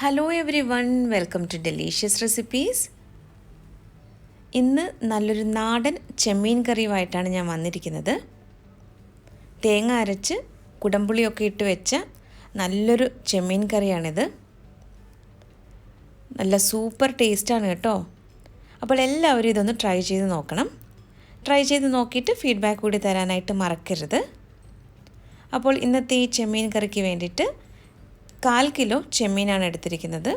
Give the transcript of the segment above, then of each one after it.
Hello everyone, welcome to delicious recipes. ഇന്ന് നല്ലൊരു നാടൻ ചെമ്മീൻ കറിയുമായിട്ടാണ് ഞാൻ വന്നിരിക്കുന്നത്. തേങ്ങ അരച്ച് കുടംപുളിയൊക്കെ ഇട്ട് വെച്ച നല്ലൊരു ചെമ്മീൻ കറിയാണിത്. നല്ല സൂപ്പർ ടേസ്റ്റാണ് കേട്ടോ. അപ്പോൾ എല്ലാവരും ഇതൊന്ന് ട്രൈ ചെയ്ത് നോക്കണം. ട്രൈ ചെയ്ത് നോക്കിയിട്ട് ഫീഡ്ബാക്ക് കൂടി തരാനായിട്ട് മറക്കരുത്. അപ്പോൾ ഇന്നത്തെ ഈ ചെമ്മീൻ കറിക്ക് വേണ്ടിയിട്ട് 1/4 കിലോ ചെമ്മീനാണ് എടുത്തിരിക്കുന്നത്.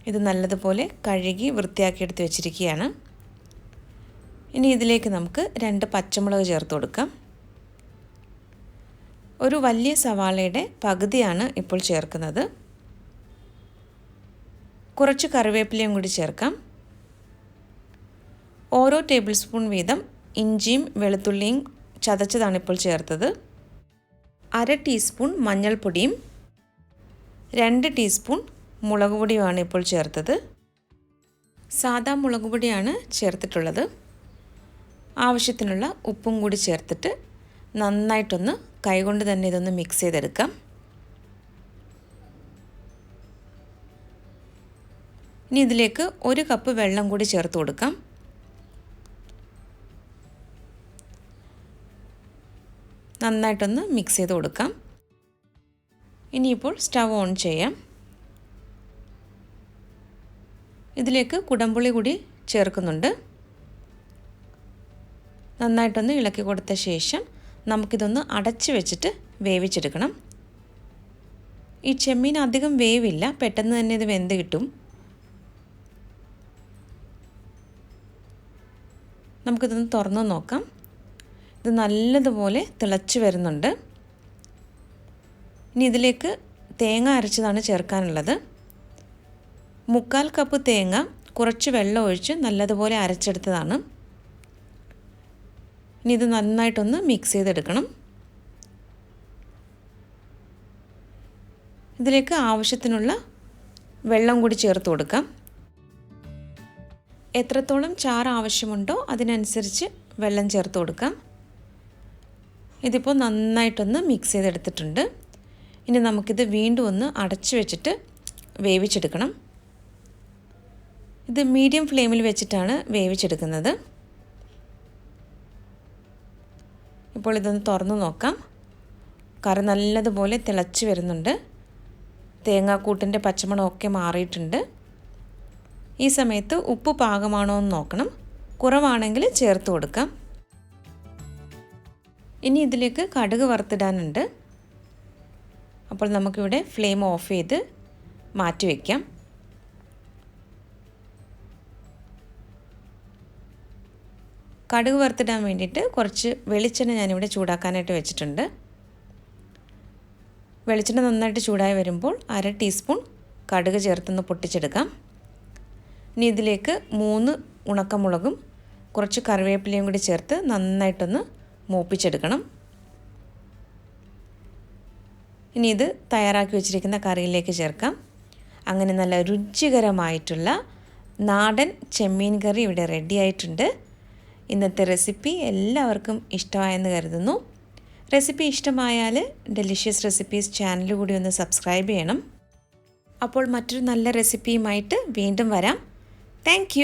ഇത് നല്ലതുപോലെ കഴുകി വൃത്തിയാക്കി എടുത്ത് വെച്ചിരിക്കുകയാണ്. ഇനി ഇതിലേക്ക് നമുക്ക് 2 പച്ചമുളക് ചേർത്ത് കൊടുക്കാം. ഒരു വലിയ സവാളയുടെ പകുതിയാണ് ഇപ്പോൾ ചേർക്കുന്നത്. കുറച്ച് കറിവേപ്പിലയും കൂടി ചേർക്കാം. ഓരോ ടേബിൾ സ്പൂൺ വീതം ഇഞ്ചിയും വെളുത്തുള്ളിയും ചതച്ചതാണ് ഇപ്പോൾ ചേർത്തത്. 1/2 ടീസ്പൂൺ മഞ്ഞൾപ്പൊടിയും 2 ടീസ്പൂൺ മുളക് പൊടിയുമാണ് ഇപ്പോൾ ചേർത്തത്. സാദാ മുളക് പൊടിയാണ് ചേർത്തിട്ടുള്ളത്. ആവശ്യത്തിനുള്ള ഉപ്പും കൂടി ചേർത്തിട്ട് നന്നായിട്ടൊന്ന് കൈകൊണ്ട് തന്നെ ഇതൊന്ന് മിക്സ് ചെയ്തെടുക്കാം. ഇനി ഇതിലേക്ക് 1 കപ്പ് വെള്ളം കൂടി ചേർത്ത് കൊടുക്കാം. നന്നായിട്ടൊന്ന് മിക്സ് ചെയ്ത് കൊടുക്കാം. ഇനിയിപ്പോൾ സ്റ്റവ് ഓൺ ചെയ്യാം. ഇതിലേക്ക് കുടംപുളി കൂടി ചേർക്കുന്നുണ്ട്. നന്നായിട്ടൊന്ന് ഇളക്കി കൊടുത്ത ശേഷം നമുക്കിതൊന്ന് അടച്ച് വെച്ചിട്ട് വേവിച്ചെടുക്കണം. ഈ ചെമ്മീൻ അധികം വേവില്ല, പെട്ടെന്ന് തന്നെ ഇത് വെന്ത് കിട്ടും. നമുക്കിതൊന്ന് തുറന്ന് നോക്കാം. ഇത് നല്ലതുപോലെ തിളച്ച് വരുന്നുണ്ട്. ഇനി ഇതിലേക്ക് തേങ്ങ അരച്ചതാണ് ചേർക്കാനുള്ളത്. 1/4 കപ്പ് തേങ്ങ കുറച്ച് വെള്ളം ഒഴിച്ച് നല്ലതുപോലെ അരച്ചെടുത്തതാണ്. ഇനി ഇത് നന്നായിട്ടൊന്ന് മിക്സ് ചെയ്തെടുക്കണം. ഇതിലേക്ക് ആവശ്യത്തിനുള്ള വെള്ളം കൂടി ചേർത്ത് കൊടുക്കാം. എത്രത്തോളം ചാറ് ആവശ്യമുണ്ടോ അതിനനുസരിച്ച് വെള്ളം ചേർത്ത് കൊടുക്കാം. ഇതിപ്പോൾ നന്നായിട്ടൊന്ന് മിക്സ് ചെയ്തെടുത്തിട്ടുണ്ട്. ഇനി നമുക്കിത് വീണ്ടും ഒന്ന് അടച്ചു വെച്ചിട്ട് വേവിച്ചെടുക്കണം. ഇത് മീഡിയം ഫ്ലെയിമിൽ വെച്ചിട്ടാണ് വേവിച്ചെടുക്കുന്നത്. ഇപ്പോൾ ഇതൊന്ന് തുറന്ന് നോക്കാം. കറി നല്ലതുപോലെ തിളച്ച് വരുന്നുണ്ട്. തേങ്ങാക്കൂട്ടിൻ്റെ പച്ചമണമൊക്കെ മാറിയിട്ടുണ്ട്. ഈ സമയത്ത് ഉപ്പ് പാകമാണോ എന്ന് നോക്കണം. കുറവാണെങ്കിൽ ചേർത്ത് കൊടുക്കാം. ഇനി ഇതിലേക്ക് കടുക് വറുത്തിടാനുണ്ട്. അപ്പോൾ നമുക്കിവിടെ ഫ്ലെയിം ഓഫ് ചെയ്ത് മാറ്റി വയ്ക്കാം. കടുക് വറുത്തിടാൻ വേണ്ടിയിട്ട് കുറച്ച് വെളിച്ചെണ്ണ ഞാനിവിടെ ചൂടാക്കാനായിട്ട് വെച്ചിട്ടുണ്ട്. വെളിച്ചെണ്ണ നന്നായിട്ട് ചൂടായി വരുമ്പോൾ 1/2 ടീസ്പൂൺ കടുക് ചേർത്തൊന്ന് പൊട്ടിച്ചെടുക്കാം. ഇനി ഇതിലേക്ക് 3 ഉണക്കമുളകും കുറച്ച് കറിവേപ്പിലയും കൂടി ചേർത്ത് നന്നായിട്ടൊന്ന് മൂപ്പിച്ചെടുക്കണം. ഇനി ഇത് തയ്യാറാക്കി വെച്ചിരിക്കുന്ന കറിയിലേക്ക് ചേർക്കാം. അങ്ങനെ നല്ല രുചികരമായിട്ടുള്ള നാടൻ ചെമ്മീൻ കറി ഇവിടെ റെഡി ആയിട്ടുണ്ട്. ഇന്നത്തെ റെസിപ്പി എല്ലാവർക്കും ഇഷ്ടമായെന്ന് കരുതുന്നു. റെസിപ്പി ഇഷ്ടമായാൽ ഡെലിഷ്യസ് റെസിപ്പീസ് ചാനൽ കൂടി ഒന്ന് സബ്സ്ക്രൈബ് ചെയ്യണം. അപ്പോൾ മറ്റൊരു നല്ല റെസിപ്പിയുമായിട്ട് വീണ്ടും വരാം. താങ്ക്